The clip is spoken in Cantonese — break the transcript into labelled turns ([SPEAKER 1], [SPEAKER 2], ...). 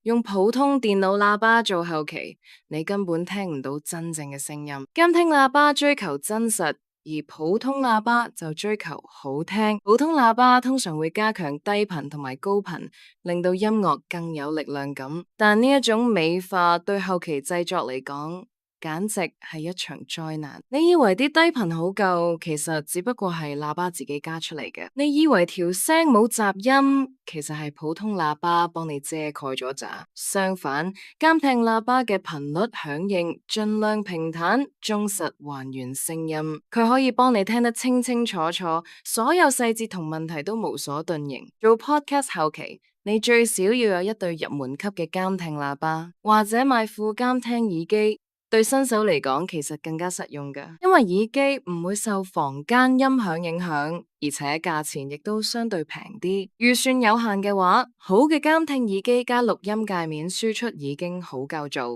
[SPEAKER 1] 用普通電腦喇叭做後期，你根本聽唔到真正嘅聲音。監聽喇叭追求真實，而普通喇叭就追求好聽。普通喇叭通常會加強低頻同埋高頻，令到音樂更有力量感。但呢一種美化對後期製作嚟講，簡直係一場災難。你以為啲低頻好夠，其實只不過係喇叭自己加出嚟嘅。你以為條聲冇雜音，其實係普通喇叭幫你遮蓋咗咋。相反，監聽喇叭嘅頻率響應盡量平坦，忠實還原聲音。佢可以幫你聽得清清楚楚，所有細節同問題都無所遁形。做 podcast 後期，你最少要有一對入門級嘅監聽喇叭，或者買副監聽耳機。對新手嚟講，其實更加實用㗎，因為耳機唔會受房間音響影響，而且價錢亦都相對平啲。預算有限嘅話，好嘅監聽耳機加錄音界面輸出已經好夠做。